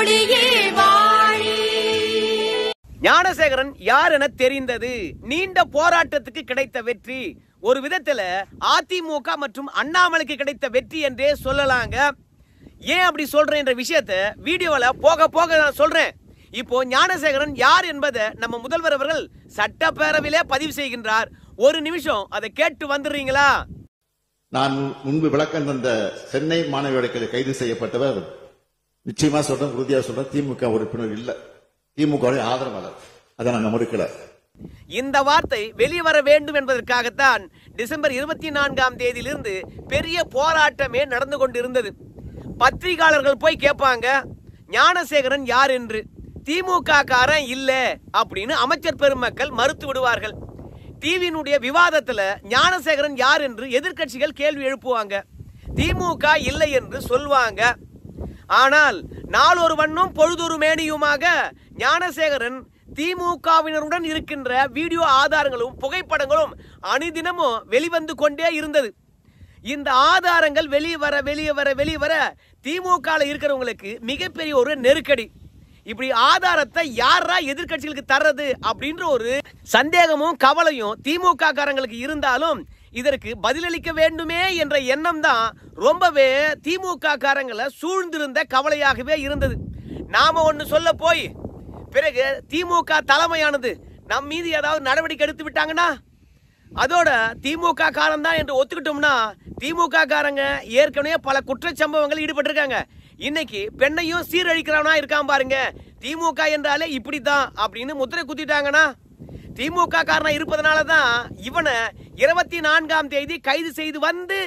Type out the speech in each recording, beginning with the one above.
கொடியே வாழி. ஞானசேகரன் யார் என தெரிந்தது. நீண்ட போராட்டத்துக்கு கிடைத்த வெற்றி. ஒரு விதத்துல அதிமுக மற்றும் அண்ணாமலைக்கு கிடைத்த வெற்றி என்றே சொல்லலாங்க. ஏன் அப்படி சொல்றேன் என்ற விஷயத்தை வீடியோல போக போக நான் சொல்றேன். இப்போ ஞானசேகரன் யார் என்பதை நம்ம முதல்வர் அவர்கள் சட்டப்பேரவையிலே பதிவு செய்கின்றார். ஒரு நிமிஷம் அதை கேட்டு வந்துடுறீங்களா? நான் முன்பு விளக்கம் தந்த சென்னை மாணவி வழக்கில் கைது செய்யப்பட்டவர் நிச்சயமா சொல்றேன், உறுதியா சொல்றேன், திமுக உறுப்பினர் இல்ல, திமுக ஆதரவாளர். அதை நாங்க மறுக்கல. இந்த வார்த்தை வெளிவர வேண்டும் என்பதற்காகத்தான் டிசம்பர் 24ஆம் தேதியிலிருந்து பெரிய போராட்டமே நடந்து கொண்டிருந்தது. பத்திரிகையாளர்கள் போய் கேட்பாங்க, ஞானசேகரன் யார் என்று. திமுக காரன் இல்ல அப்படின்னு அமைச்சர் பெருமக்கள் மறுத்து விடுவார்கள். டிவியினுடைய விவாதத்துல ஞானசேகரன் யார் என்று எதிர்க்கட்சிகள் கேள்வி எழுப்புவாங்க. திமுக இல்லை என்று சொல்வாங்க. ஆனால் நாளொரு வண்ணம் பொழுதொரு மேனியுமாக ஞானசேகரன் திமுகவினருடன் இருக்கின்ற வீடியோ ஆதாரங்களும் புகைப்படங்களும் அனுதினமும் வெளிவந்து கொண்டே இருந்தது. இந்த ஆதாரங்கள் வெளியே வர திமுக இருக்கிறவங்களுக்கு மிகப்பெரிய ஒரு நெருக்கடி. இப்படி ஆதாரத்தை யாரா எதிர்கட்சிகளுக்கு தர்றது அப்படின்ற ஒரு சந்தேகமும் கவலையும் திமுக காரங்களுக்கு இருந்தாலும் இதற்கு பதிலளிக்க வேண்டுமே என்ற எண்ணம் தான் ரொம்பவே திமுக காரங்களை சூழ்ந்திருந்த கவலையாகவே இருந்தது. நாம ஒன்னு சொல்ல போய் பிறகு திமுக தலைமையானது நம் மீது ஏதாவது நடவடிக்கை எடுத்து விட்டாங்கன்னா அதோட திமுக காரன் தான் என்று ஒத்துக்கிட்டோம்னா திமுக காரங்க ஏற்கனவே பல குற்றச்சம்பவங்கள் ஈடுபட்டிருக்காங்க. இன்னைக்கு பெண்ணையும் சீரழிக்கிறவனா இருக்கான் பாருங்க. திமுக என்றாலே இப்படித்தான் அப்படின்னு முத்திரை குத்திட்டாங்கன்னா திமுக காரனா இருப்பதனால தான் இவனை 24ஆம் தேதி கைது செய்து வந்து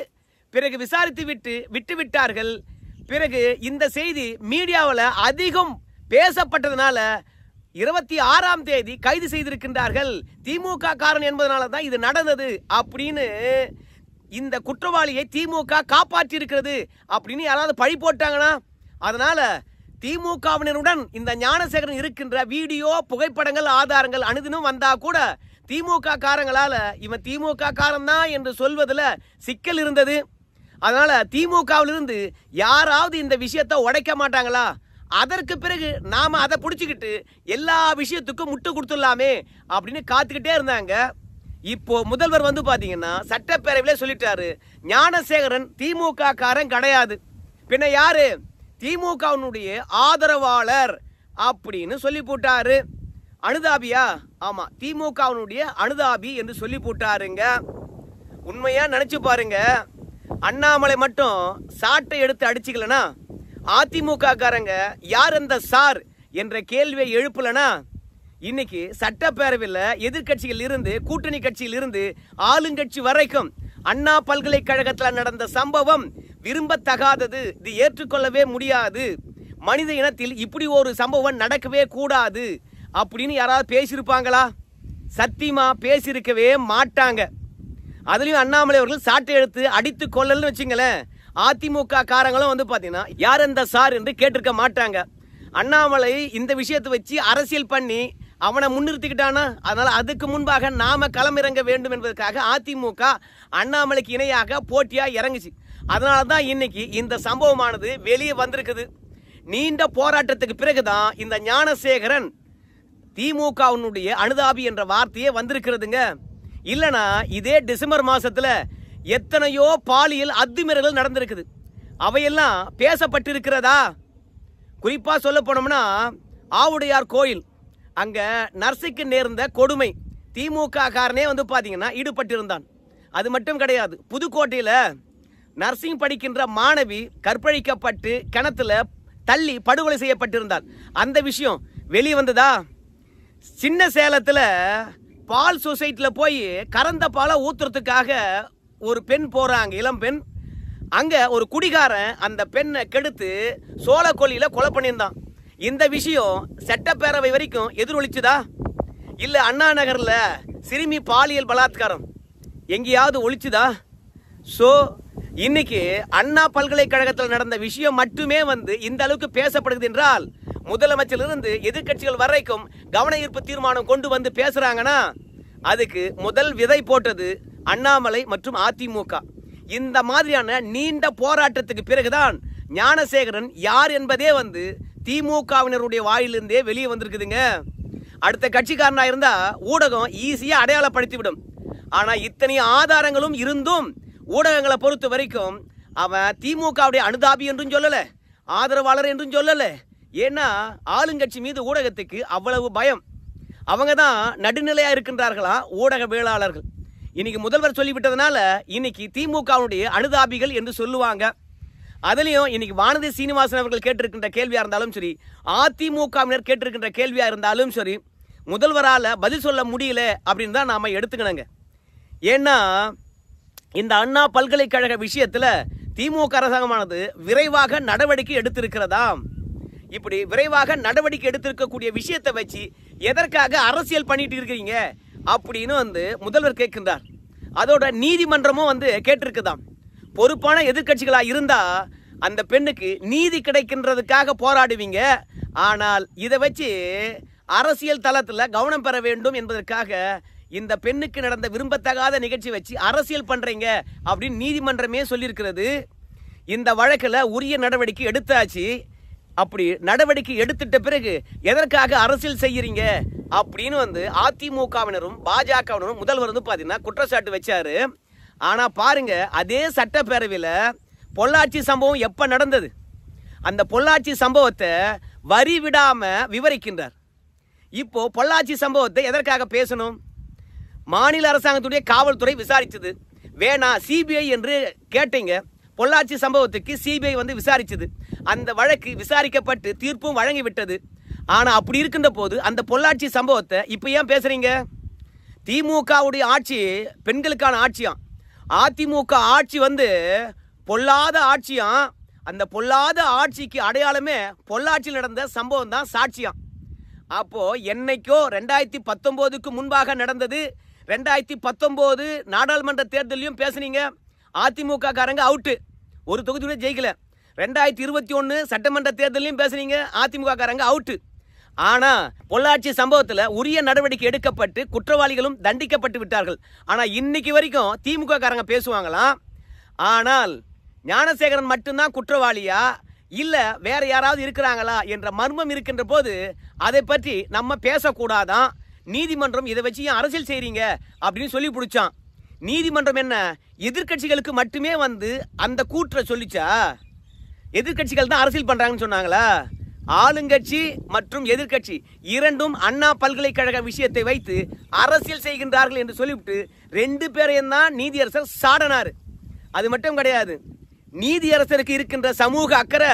பிறகு விசாரித்து விட்டு விட்டார்கள். பிறகு இந்த செய்தி மீடியாவில் அதிகம் பேசப்பட்டதுனால 26ஆம் தேதி கைது செய்திருக்கின்றார்கள். திமுக காரன் என்பதனால தான் இது நடந்தது அப்படின்னு இந்த குற்றவாளியை திமுக காப்பாற்றி இருக்கிறது அப்படின்னு யாராவது பழி போட்டாங்கன்னா அதனால திமுகவினருடன் இந்த ஞானசேகரன் இருக்கின்ற வீடியோ புகைப்படங்கள் ஆதாரங்கள் அனுதினம் வந்தா கூட திமுக காரங்களால இவன் திமுக காரன் தான் என்று சொல்வதில் சிக்கல் இருந்தது. அதனால திமுகவிலிருந்து யாராவது இந்த விஷயத்தை உடைக்க மாட்டாங்களா? அதற்கு பிறகு நாம அதை பிடிச்சிக்கிட்டு எல்லா விஷயத்துக்கும் முட்டு கொடுத்துடலாமே அப்படின்னு காத்துக்கிட்டே இருந்தாங்க. இப்போ முதல்வர் வந்து பாத்தீங்கன்னா சட்டப்பேரவையிலே சொல்லிட்டாரு, ஞானசேகரன் திமுக காரன் கிடையாது, பின்ன யாரு? திமுகவினுடைய ஆதரவாளர் அப்படின்னு சொல்லி போட்டாரு. அனுதாபியா? ஆமா, திமுகவினுடைய அனுதாபி என்று சொல்லி போட்டாருங்க. உண்மையா நினைச்சு பாருங்க, அண்ணாமலை மட்டும் சாட்டை எடுத்து அடிச்சுக்கலனா அதிமுக காரங்க யார் அந்த சார் என்ற கேள்வியை எழுப்பலனா இன்னைக்கு சட்டப்பேரவையில் எதிர்கட்சிகள் இருந்து கூட்டணி கட்சியில் இருந்து ஆளுங்கட்சி வரைக்கும் அண்ணா பல்கலைக்கழகத்தில் நடந்த சம்பவம் விரும்பத்தகாதது, இது ஏற்றுக்கொள்ளவே முடியாது, மனித இனத்தில் இப்படி ஒரு சம்பவம் நடக்கவே கூடாது அப்படின்னு யாராவது பேசியிருப்பாங்களா? சத்தியமா பேசியிருக்கவே மாட்டாங்க. அதுலயும் அண்ணாமலை அவர்கள் சாட்டை எடுத்து அடித்து கொள்ளல்னு வச்சுங்களேன், அதிமுக காரங்களும் வந்து பாத்தீங்கன்னா யார் அந்த சார் என்று கேட்டிருக்க மாட்டாங்க. அண்ணாமலை இந்த விஷயத்தை வச்சு அரசியல் பண்ணி அவனை முன்னிறுத்திக்கிட்டானா, அதனால அதுக்கு முன்பாக நாம களமிறங்க வேண்டும் என்பதற்காக அதிமுக அண்ணாமலைக்கு இணையாக போட்டியா இறங்குச்சு. அதனாலதான் இன்னைக்கு இந்த சம்பவமானது வெளியே வந்திருக்குது. நீண்ட போராட்டத்துக்கு பிறகுதான் இந்த ஞானசேகரன் திமுகவினுடைய அனுதாபி என்ற வார்த்தையே வந்திருக்கிறதுங்க. இல்லனா இதே டிசம்பர் மாசத்துல எத்தனையோ பாலியல் அத்துமீறல்கள் நடந்திருக்குது, அவையெல்லாம் பேசப்பட்டிருக்கிறதா? குறிப்பா சொல்ல போனோம்னா ஆவுடையார் கோயில் அங்க நர்ஸுக்கு நேர்ந்த கொடுமை திமுக காரனே வந்து பாத்தீங்கன்னா ஈடுபட்டிருந்தான். அது மட்டும் கிடையாது, புதுக்கோட்டையில நர்சிங் படிக்கின்ற மாணவி கற்பழிக்கப்பட்டு கிணத்துல தள்ளி படுகொலை செய்யப்பட்டிருந்தாள். அந்த விஷயம் வெளியே வந்ததா? சின்ன சேலத்துல பால் சொசைட்டில போய் கறந்த பாலை ஊத்துறதுக்காக ஒரு பெண் போறாங்க, இளம் பெண். அங்க ஒரு குடிகாரன் அந்த பெண்ணை கெடுத்து சோளக்கொல்லியில கொலை பண்ணியிருந்தான். இந்த விஷயம் சட்டப்பேரவை வரைக்கும் எதிரொலிச்சுதா? இல்ல அண்ணா நகர்ல சிறுமி பாலியல் பலாத்காரம் எங்கேயாவது ஒழிச்சுதா? சோ இன்னைக்கு அண்ணா பல்கலைக்கழகத்தில் நடந்த விஷயம் மட்டுமே வந்து இந்த அளவுக்கு பேசப்படுது என்றால் முதலமைச்சரிலிருந்து எதிர்கட்சிகள் வரைக்கும் கவன ஈர்ப்பு தீர்மானம் கொண்டு வந்து பேசுறாங்கன்னா அதுக்கு முதல் விதை போட்டது அண்ணாமலை மற்றும் அதிமுக. இந்த மாதிரியான நீண்ட போராட்டத்துக்கு பிறகுதான் ஞானசேகரன் யார் என்பதே வந்து திமுகவினருடைய வாயிலிருந்தே வெளியே வந்திருக்குதுங்க. அடுத்த கட்சிக்காரனா இருந்தா ஊடகம் ஈஸியா அடையாளப்படுத்தி விடும். ஆனா இத்தனை ஆதாரங்களும் இருந்தும் ஊடகங்களை பொறுத்த வரைக்கும் அவன் திமுகவுடைய அனுதாபி என்றும் சொல்லல, ஆதரவாளர் என்றும் சொல்லல. ஏன்னா ஆளுங்கட்சி மீது ஊடகத்துக்கு அவ்வளவு பயம். அவங்க தான் நடுநிலையா இருக்கின்றார்களா ஊடகவியலாளர்கள். இன்னைக்கு முதல்வர் சொல்லிவிட்டதுனால இன்னைக்கு திமுகவுடைய அனுதாபிகள் என்று சொல்லுவாங்க. அதுலயும் இன்னைக்கு வானதி சீனிவாசன் அவர்கள் கேட்டிருக்கின்ற கேள்வியா இருந்தாலும் சரி, அதிமுகவினர் கேட்டிருக்கின்ற கேள்வியா இருந்தாலும் சரி, முதல்வரால பதில் சொல்ல முடியல அப்படின்னு தான் நாம எடுத்துக்கணுங்க. ஏன்னா இந்த அண்ணா பல்கலைக்கழக விஷயத்துல திமுக அரசாங்கமானது விரைவாக நடவடிக்கை எடுத்திருக்கிறதாம். இப்படி விரைவாக நடவடிக்கை எடுத்திருக்கக்கூடிய விஷயத்தை வச்சு எதற்காக அரசியல் பண்ணிட்டு இருக்கிறீங்க அப்படின்னு முதல்வர் கேட்கின்றார். அதோட நீதிமன்றமும் கேட்டிருக்குதாம். பொறுப்பான எதிர்கட்சிகளா இருந்தா அந்த பெண்ணுக்கு நீதி கிடைக்கின்றதுக்காக போராடுவீங்க, ஆனால் இதை வச்சு அரசியல் தளத்துல கவனம் பெற வேண்டும் என்பதற்காக இந்த பெண்ணுக்கு நடந்த விரும்பத்தகாத நிகழ்ச்சி வச்சு அரசியல் பண்றீங்க அப்படின்னு நீதிமன்றமே சொல்லியிருக்கிறது. இந்த வழக்கில் உரிய நடவடிக்கை எடுத்தாச்சு. அப்படி நடவடிக்கை எடுத்துட்ட பிறகு எதற்காக அரசியல் செய்யறீங்க அப்படின்னு அதிமுகவினரும் பாஜகவினரும் முதல்வர் பாத்தீங்கன்னா குற்றச்சாட்டு வச்சாரு. ஆனா பாருங்க, அதே சட்டப்பேரவையில் பொள்ளாச்சி சம்பவம் எப்ப நடந்தது, அந்த பொள்ளாச்சி சம்பவத்தை வரி விடாம விவரிக்கின்றார். இப்போ பொள்ளாச்சி சம்பவத்தை எதற்காக பேசணும்? மாநில அரசாங்கத்துடைய காவல்துறை விசாரிச்சது, வேணா சிபிஐ என்று கேட்டீங்க. பொள்ளாச்சி சம்பவத்துக்கு சிபிஐ விசாரிச்சது. அந்த வழக்கு விசாரிக்கப்பட்டு தீர்ப்பும் வழங்கிவிட்டது. ஆனா அப்படி இருக்கின்ற போது அந்த பொள்ளாச்சி சம்பவத்தை இப்ப ஏன் பேசுறீங்க? திமுகவுடைய ஆட்சி பெண்களுக்கான ஆட்சியாம். அதிமுக ஆட்சி பொல்லாத ஆட்சியாம். அந்த பொல்லாத ஆட்சிக்கு அடையாளமே பொள்ளாச்சியில் நடந்த சம்பவம் தான் சாட்சியாம். அப்போ என்னைக்கோ 2019க்கு முன்பாக நடந்தது. 2019 நாடாளுமன்ற தேர்தலையும் பேசுனீங்க. அதிமுக காரங்க அவுட்டு, ஒரு தொகுதியோட ஜெயிக்கல. 2021 சட்டமன்ற தேர்தலையும் பேசுனீங்க, அதிமுக காரங்க அவுட்டு. ஆனா பொள்ளாச்சி சம்பவத்தில் உரிய நடவடிக்கை எடுக்கப்பட்டு குற்றவாளிகளும் தண்டிக்கப்பட்டு விட்டார்கள். ஆனா இன்னைக்கு வரைக்கும் திமுக காரங்க பேசுவாங்களாம். ஆனால் ஞானசேகரன் மட்டும்தான் குற்றவாளியா இல்ல வேற யாராவது இருக்கிறாங்களா என்ற மர்மம் இருக்கின்ற போது அதை பற்றி நம்ம பேசக்கூடாதான். நீதிமன்றம் இதை வச்சு ஏன் அரசியல் செய்றீங்க அப்படின்னு சொல்லி பிடிச்சான். நீதிமன்றம் என்ன எதிர்கட்சிகளுக்கு மட்டுமே அந்த கூற்றை சொல்லிச்சா? எதிர்கட்சிகள் தான் அரசியல் பண்றாங்கன்னு சொன்னாங்களா? ஆளுங்கட்சி மற்றும் எதிர்கட்சி இரண்டும் அண்ணா பல்கலைக்கழக விஷயத்தை வைத்து அரசியல் செய்கின்றார்கள் என்று சொல்லிவிட்டு 2 பேரையும் தான் நீதியரசர் சாடனாரு. அது மட்டும் கிடையாது, நீதியரசருக்கு இருக்கின்ற சமூக அக்கறை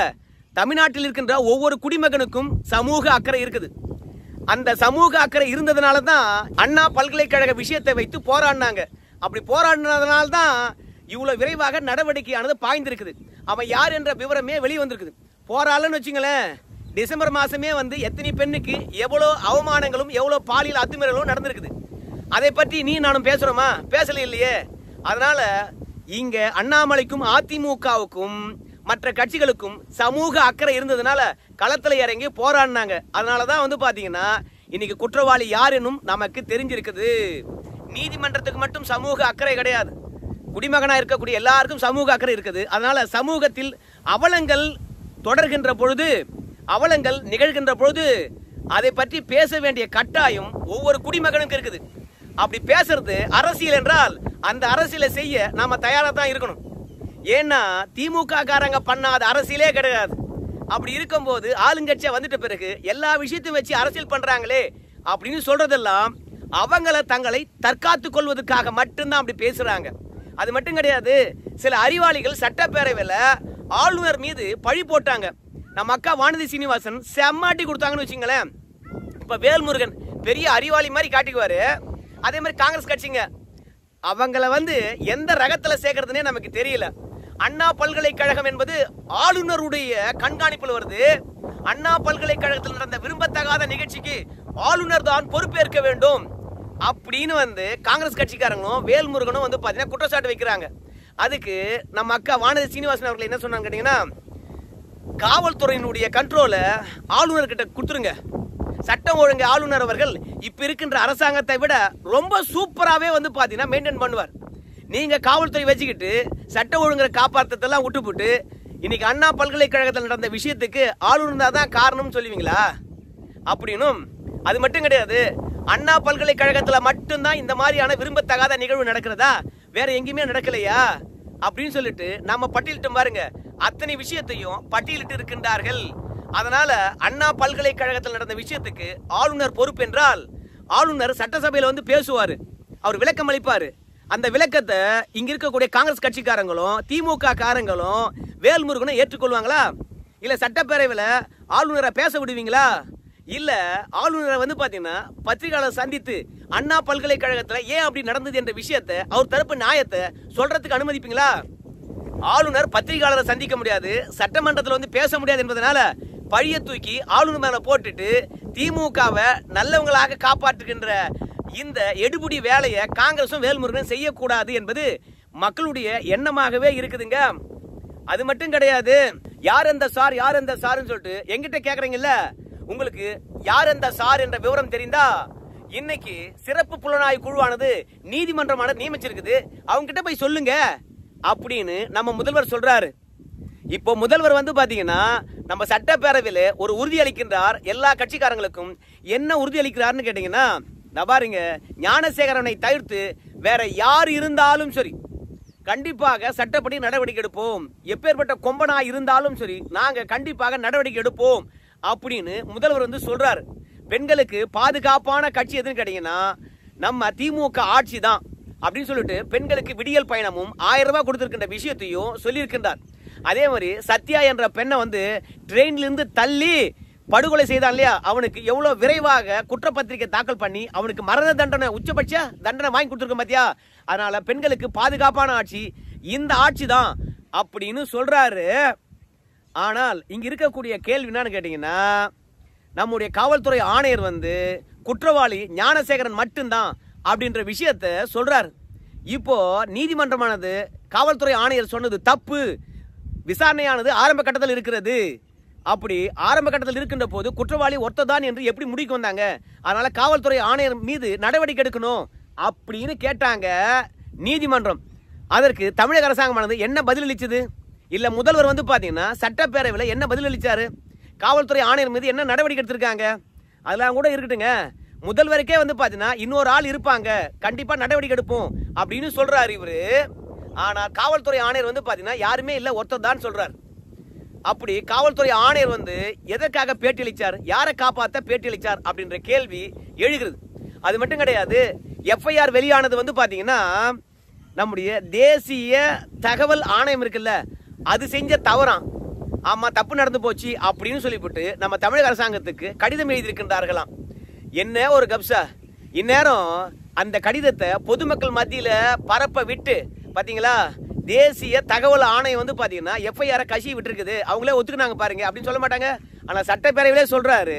தமிழ்நாட்டில் இருக்கின்ற ஒவ்வொரு குடிமகனுக்கும் சமூக அக்கறை இருக்குது. அந்த சமூக அக்கறை இருந்ததுனால தான் அண்ணா பல்கலைக்கழக விஷயத்தை வைத்து போராடினாங்க. அப்படி போராடினதுனால தான் இவ்வளவு விரைவாக நடவடிக்கையானது பாய்ந்திருக்குது. அவன் யார் என்ற விவரமே வெளியே வந்திருக்குது. போராடலன்னு வச்சுங்களேன், டிசம்பர் மாசமே எத்தனை பெண்ணுக்கு எவ்வளோ அவமானங்களும் எவ்வளோ பாலியல் அத்துமீறலும் நடந்திருக்குது. அதை பற்றி நீ நானும் பேசுறோமா? பேசல இல்லையே. அதனால இங்க அண்ணாமலைக்கும் அதிமுகவுக்கும் மற்ற கட்சிகளுக்கும் சமூக அக்கறை இருந்ததுனால களத்துல இறங்கி போராடினாங்க. அதனாலதான் பாத்தீங்கன்னா இன்னைக்கு குற்றவாளி யார் என்னும் நமக்கு தெரிஞ்சிருக்குது. நீதிமன்றத்துக்கு மட்டும் சமூக அக்கறை கிடையாது, குடிமகனா இருக்கக்கூடிய எல்லாருக்கும் சமூக அக்கறை இருக்குது. அதனால சமூகத்தில் அவலங்கள் தொடர்கின்ற பொழுது, அவலங்கள் நிகழ்கின்ற பொழுது அதை பற்றி பேச வேண்டிய கட்டாயம் ஒவ்வொரு குடிமகனுக்கு இருக்குது. அப்படி பேசுறது அரசியல் என்றால் அந்த அரசியலை செய்ய நாம தயாரா தான் இருக்கணும். ஏன்னா திமுக காரங்க பண்ணாத அரசியலே கிடையாது. அப்படி இருக்கும்போது ஆளுங்கட்சியா வந்துட்ட பிறகு எல்லா விஷயத்தையும் வச்சு அரசியல் பண்றாங்களே அப்படின்னு சொல்றதெல்லாம் அவங்கள தங்களை தற்காத்துக் கொள்வதற்காக மட்டும்தான் அப்படி பேசுறாங்க. அது மட்டும் கிடையாது, சில அறிவாளிகள் சட்டப்பேரவையில் ஆளுநர் மீது பழி போட்டாங்க. நம்ம அக்கா வானதி சீனிவாசன் செம்மாட்டி கொடுத்தாங்கன்னு வச்சுங்களேன். இப்ப வேல்முருகன் பெரிய அறிவாளி மாதிரி காட்டிக்குவாரு. அதே மாதிரி காங்கிரஸ் கட்சிங்க அவங்கள எந்த ரகத்துல சேர்க்கறதுனே நமக்கு தெரியல. அண்ணா பல்கலைக்கழகம் என்பது ஆளுநருடைய கண்காணிப்பில் வருது. அண்ணா பல்கலைக்கழகத்தில் நடந்த விரும்பத்தகாத நிகழ்ச்சிக்கு ஆளுநர் தான் பொறுப்பேற்க வேண்டும் அப்படின்னு காங்கிரஸ் கட்சிக்காரங்களும் வேல்முருகனும் பாத்தீங்கன்னா குற்றச்சாட்டு வைக்கிறாங்க. அதுக்கு நம்ம அக்கா வானதி சீனிவாசன் அவர்கள் என்ன சொன்னாங்க கேட்டீங்கன்னா, காவல்துறையினுடைய கண்ட்ரோலை ஆளுநர் கிட்ட கொடுத்துருங்க. சட்டம் ஒழுங்கு ஆளுநர் அவர்கள் இப்ப இருக்கின்ற அரசாங்கத்தை விட ரொம்ப சூப்பராகவே பாத்தீங்கன்னா மெயின்டைன் பண்ணுவார். நீங்க காவல்துறை வச்சுக்கிட்டு சட்ட ஒழுங்கை காப்பாற்றத்தெல்லாம் விட்டுப்புட்டு இன்னைக்கு அண்ணா பல்கலைக்கழகத்தில் நடந்த விஷயத்துக்கு ஆளுநர் தான் காரணம் சொல்லுவீங்களா? அப்படின்னும் அது மட்டும் கிடையாது, அண்ணா பல்கலைக்கழகத்துல மட்டும்தான் இந்த மாதிரியான விரும்பத்தகாத நிகழ்வு நடக்கிறதா, வேற எங்கேயுமே நடக்கலையா அப்படின்னு சொல்லிட்டு நம்ம பட்டியலிட்டு பாருங்க. அத்தனை விஷயத்தையும் பட்டியலிட்டு இருக்கின்றார்கள். அதனால அண்ணா பல்கலைக்கழகத்தில் நடந்த விஷயத்துக்கு ஆளுநர் பொறுப்பு என்றால், ஆளுநர் சட்டசபையில வந்து பேசுவாரு, அவர் விளக்கம் அளிப்பாரு. அந்த விளக்கத்தை இங்க இருக்கக்கூடிய காங்கிரஸ் கட்சிக்காரங்களும் திமுக காரங்களும் வேல்முருகனும் ஏற்றுக்கொள்வாங்களா? இல்ல சட்டப்பேரவையில் ஆளுநரை பேச விடுவீங்களா? இல்ல ஆளுநரை வந்து பாத்தீங்கன்னா பத்திரிகையாளர் சந்தித்து அண்ணா பல்கலைக்கழகத்துல ஏன் அப்படி நடந்தது என்ற விஷயத்தை, அவர் தரப்பு நியாயத்தை சொல்றதுக்கு அனுமதிப்பீங்களா? ஆளுநர் பத்திரிகையாளரை சந்திக்க முடியாது, சட்டமன்றத்தில் வந்து பேச முடியாது என்பதனால பழிய தூக்கி ஆளுநர் மேல போட்டுட்டு திமுகவை நல்லவங்களாக காப்பாற்றுகின்ற இந்த எடுபுடி வேலையை காங்கிரசும் வேல்முருகனும் செய்யக்கூடாது என்பது மக்களுடைய எண்ணமாகவே இருக்குதுங்க. அது மட்டும் கிடையாது, யார் அந்த சார் யார் அந்த சார்னு சொல்லிட்டு எங்கிட்ட கேக்குறீங்கல்ல, உங்களுக்கு யார் அந்த சார் என்ற விவரம் தெரிந்தா இன்னைக்கு சிறப்பு புலனாய்வு குழுவானது நீதிமன்றமானது நியமிச்சிருக்குது, அவங்க கிட்ட போய் சொல்லுங்க அப்படின்னு நம்ம முதல்வர் சொல்றாரு. இப்போ முதல்வர் வந்து பாத்தீங்கன்னா நம்ம சட்டப்பேரவையில் ஒரு உறுதி அளிக்கின்றார். எல்லா கட்சிக்காரங்களுக்கும் என்ன உறுதி அளிக்கிறார்னு கேட்டீங்கன்னா, நான் பாருங்க, ஞானசேகரனை தவிர்த்து வேற யார் இருந்தாலும் சரி கண்டிப்பாக சட்டப்படி நடவடிக்கை எடுப்போம், எப்பேற்பட்ட கொம்பனா இருந்தாலும் சரி நாங்க கண்டிப்பாக நடவடிக்கை எடுப்போம் அப்படின்னு முதல்வர் வந்து சொல்றாரு. பெண்களுக்கு பாதுகாப்பான கட்சி எதுன்னு கேட்டீங்கன்னா நம்ம திமுக ஆட்சி தான் அப்படின்னு சொல்லிட்டு பெண்களுக்கு விடியல் பயணமும் 1000 ரூபாய் கொடுத்திருக்கின்ற விஷயத்தையும் சொல்லியிருக்கின்றார். அதே மாதிரி சத்யா என்ற பெண்ணை வந்து ட்ரெயின்ல இருந்து தள்ளி படுகொலை செய்தான் இல்லையா, அவனுக்கு எவ்வளவு விரைவாக குற்றப்பத்திரிகை தாக்கல் பண்ணி அவனுக்கு மரண தண்டனை, உச்சபட்ச தண்டனை வாங்கி கொடுத்துருக்க பாத்தியா. அதனால பெண்களுக்கு பாதுகாப்பான ஆட்சி இந்த ஆட்சி தான் அப்படின்னு சொல்றாரு. ஆனால் இங்க இருக்கக்கூடிய கேள்வி என்னன்னு கேட்டீங்கன்னா, நம்முடைய காவல்துறை ஆணையர் வந்து குற்றவாளி ஞானசேகரன் மட்டும்தான் அப்படின்ற விஷயத்த சொல்றாரு. இப்போ நீதிமன்றமானது காவல்துறை ஆணையர் சொன்னது தப்பு, விசாரணையானது ஆரம்ப கட்டத்தில் இருக்கிறது, அப்படி ஆரம்ப கட்டத்தில் இருக்கின்ற போது குற்றவாளி ஒருத்ததான் என்று எப்படி முடிவுக்கு வந்தாங்க, அதனால காவல்துறை ஆணையர் மீது நடவடிக்கை எடுக்கணும் அப்படின்னு கேட்டாங்க நீதிமன்றம். அதற்கு தமிழக அரசாங்கமானது என்ன பதில் அளிச்சது? இல்ல முதல்வர் வந்து பாத்தீங்கன்னா சட்டப்பேரவையில் என்ன பதில் அளிச்சாரு? காவல்துறை ஆணையர் மீது என்ன நடவடிக்கை எடுத்திருக்காங்க? அதெல்லாம் கூட இருக்கட்டுங்க, முதல்வருக்கே வந்து பாத்தீங்கன்னா இன்னொரு ஆள் இருப்பாங்க, கண்டிப்பா நடவடிக்கை எடுப்போம் அப்படின்னு சொல்றாரு இவரு. ஆனா காவல்துறை ஆணையர் வந்து பாத்தீங்கன்னா யாருமே இல்ல, ஒருத்தர் தான் சொல்றாரு. அப்படி காவல்துறை ஆணையர் வந்து எதற்காக பேட்டி அளிச்சார், யாரை காப்பாற்ற பேட்டி அளிச்சார் அப்படின்ற கேள்வி எழுகிறது. அது மட்டும் கிடையாது, எஃப்ஐஆர் வெளியானது வந்து பாத்தீங்கன்னா நம்முடைய தேசிய தகவல் ஆணையம் இருக்குல்ல, அது செஞ்ச தவறாம், ஆமா தப்பு நடந்து போச்சு அப்படின்னு சொல்லிவிட்டு நம்ம தமிழக அரசாங்கத்துக்கு கடிதம் எழுதியிருக்கின்றார்களாம். என்ன ஒரு கப்சா! இந்நேரம் அந்த கடிதத்தை பொதுமக்கள் மத்தியில பரப்ப விட்டு பாத்தீங்களா, தேசிய தகவல் ஆணையம் வந்து பாத்தீங்கன்னா எஃப்ஐஆர் கசி விட்டு இருக்குது, அவங்களே ஒத்துக்குனாங்க பாருங்க அப்படின்னு சொல்ல மாட்டாங்க. ஆனா சட்டப்பேரவையிலே சொல்றாரு,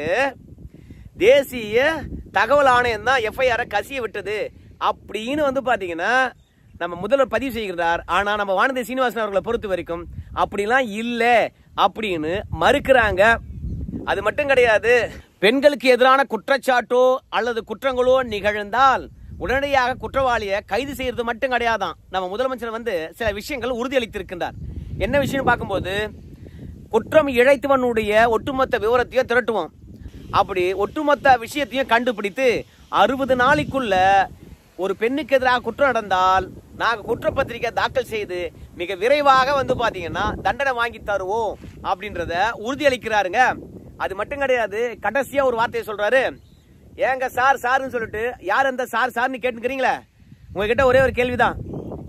தேசிய தகவல் ஆணையம் தான் எஃப்ஐஆர் கசிய விட்டது அப்படின்னு வந்து பாத்தீங்கன்னா நம்ம முதல்வர் பதிவு செய்கிறார். ஆனா நம்ம வானதி சீனிவாசன் அவர்களை பொறுத்த வரைக்கும் அப்படிலாம் இல்ல அப்படின்னு மறுக்கிறாங்க. அது மட்டும் கிடையாது, பெண்களுக்கு எதிரான குற்றச்சாட்டோ அல்லது குற்றங்களோ நிகழ்ந்தால் உடனடியாக குற்றவாளியை கைது செய்யறது மட்டும் கிடையாதான். நம்ம முதலமைச்சர் வந்து சில விஷயங்கள் உறுதியளித்திருக்கின்றார். என்ன விஷயம் பார்க்கும்போது, குற்றம் இழைத்தவனுடைய ஒட்டுமொத்த விவரத்தையும் திரட்டுவோம், அப்படி ஒட்டுமொத்த விஷயத்தையும் கண்டுபிடித்து 60 நாளைக்குள்ள ஒரு பெண்ணுக்கு எதிராக குற்றம் நடந்தால் நாங்க குற்றப்பத்திரிகை தாக்கல் செய்து மிக விரைவாக வந்து பாத்தீங்கன்னா தண்டனை வாங்கி தருவோம் அப்படின்றத உறுதியளிக்கிறாருங்க. அது மட்டும் கிடையாது, கடைசியா ஒரு வார்த்தையை சொல்றாரு, ஏங்க சார் சார்னு சொல்லிட்டு யார் அந்த சார் சார்னு கேட்டுக்கிறீங்களா, உங்ககிட்ட ஒரே ஒரு கேள்விதான்,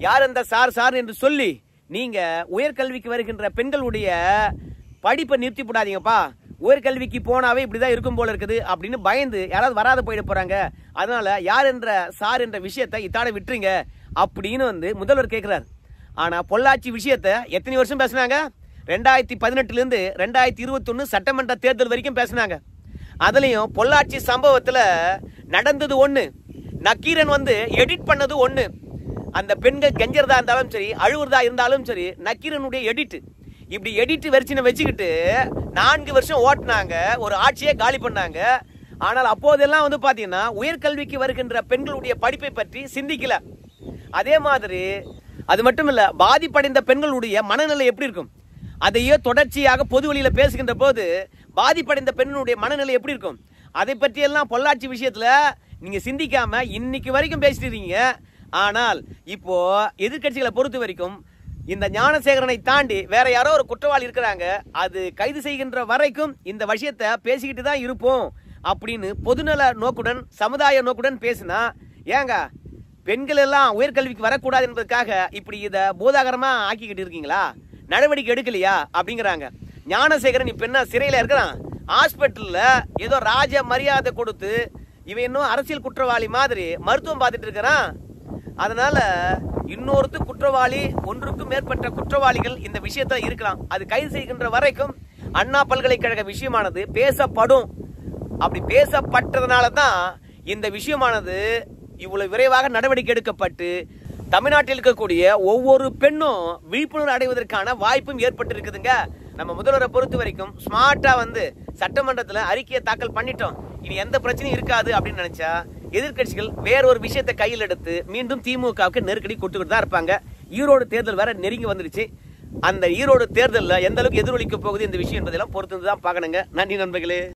யார் அந்த சார் சார் என்று சொல்லி நீங்க உயர்கல்விக்கு வருகின்ற பெண்களுடைய படிப்பை நிறுத்தி போடாதீங்கப்பா, உயர்கல்விக்கு போனாவே இப்படிதான் இருக்கும் போல இருக்குது அப்படின்னு பயந்து யாராவது வராத போயிட போறாங்க, அதனால யார் என்ற சார் என்ற விஷயத்தை இத்தாட விட்டுருங்க அப்படின்னு வந்து முதல்வர் கேட்கிறார். ஆனா பொள்ளாச்சி விஷயத்தை எத்தனை வருஷம் பேசினாங்க, 2018 இருந்து 2021 சட்டமன்ற தேர்தல் வரைக்கும் பேசினாங்க. அதுலயும் பொள்ளாச்சி சம்பவத்துல நடந்தது ஒண்ணு, நக்கீரன் வந்து எடிட் பண்ணது ஒண்ணு. அந்த பெண்கள் கெஞ்சறதா இருந்தாலும் சரி, அழுவுறதா இருந்தாலும் சரி, நக்கீரனுடைய எடிட், இப்படி எடிட் வெறிச்சின வச்சுக்கிட்டு 4 வருஷம் ஓட்டினாங்க, ஒரு ஆட்சியே காலி பண்ணாங்க. ஆனால் அப்போதெல்லாம் வந்து பாத்தீங்கன்னா உயர்கல்விக்கு வருகின்ற பெண்களுடைய படிப்பை பற்றி சிந்திக்கல. அதே மாதிரி அது மட்டும் இல்ல, பாதிப்படைந்த பெண்களுடைய மனநிலை எப்படி இருக்கும், அதையே தொடர்ச்சியாக பொது வழியில பேசுகின்ற போது பாதிப்படைந்த பெண்ணுடைய மனநிலை எப்படி இருக்கும்? அதை பற்றி எல்லாம் பொள்ளாச்சி விஷயத்துல நீங்க சிந்திக்காம இன்னைக்கு வரைக்கும் பேசிட்டு இருக்கீங்க. ஆனால் இப்போ எதிர்கட்சிகளை பொறுத்த வரைக்கும் இந்த ஞானசேகரனை தாண்டி வேற யாரோ ஒரு குற்றவாளி இருக்கிறாங்க, அது கைது செய்கின்ற வரைக்கும் இந்த விஷயத்தை பேசிக்கிட்டு தான் இருப்போம் அப்படின்னு பொதுநல நோக்குடன் சமுதாய நோக்குடன் பேசினா, ஏங்க பெண்கள் எல்லாம் உயர்கல்விக்கு வரக்கூடாது என்பதற்காக இப்படி இதை பூதாகரமா ஆக்கிக்கிட்டு இருக்கீங்களா? நடவடிக்கை எடுக்கலையா அப்படிங்கிறாங்க. ஞானசேகரன் இப்ப என்ன சிறையில இருக்கிறான், ஹாஸ்பிட்டல்ல ஏதோ ராஜ மரியாதை கொடுத்து இவன் இன்னும் அரசியல் குற்றவாளி மாதிரி மருத்துவம் பார்த்துட்டு இருக்கிறான். அதனால இன்னொருத்து குற்றவாளி, ஒன்றுக்கும் மேற்பட்ட குற்றவாளிகள் இந்த விஷயத்த இருக்கலாம். அது கைது செய்கின்ற வரைக்கும் அண்ணா பல்கலைக்கழக விஷயமானது பேசப்படும். அப்படி பேசப்பட்டதுனால தான் இந்த விஷயமானது இவ்வளவு விரைவாக நடவடிக்கை எடுக்கப்பட்டு தமிழ்நாட்டில் இருக்கக்கூடிய ஒவ்வொரு பெண்ணும் விழிப்புணர்வு அடைவதற்கான வாய்ப்பும் ஏற்பட்டு இருக்குதுங்க. நம்ம முதல்வரை பொறுத்த வரைக்கும் ஸ்மார்ட்டா சட்டமன்றத்துல அறிக்கையை தாக்கல் பண்ணிட்டோம், இனி எந்த பிரச்சனையும் இருக்காது அப்படின்னு நினைச்சா எதிர்கட்சிகள் வேற ஒரு விஷயத்தை கையில் எடுத்து மீண்டும் திமுகவுக்கு நெருக்கடி கொடுத்துக்கிட்டு தான் இருப்பாங்க. ஈரோடு தேர்தல் வேற நெருங்கி வந்துருச்சு. அந்த ஈரோடு தேர்தலில் எந்த அளவுக்கு எதிரொலிக்க போகுது இந்த விஷயம் என்பதெல்லாம் பொறுத்து தான் பார்க்கணுங்க. நன்றி நண்பர்களே.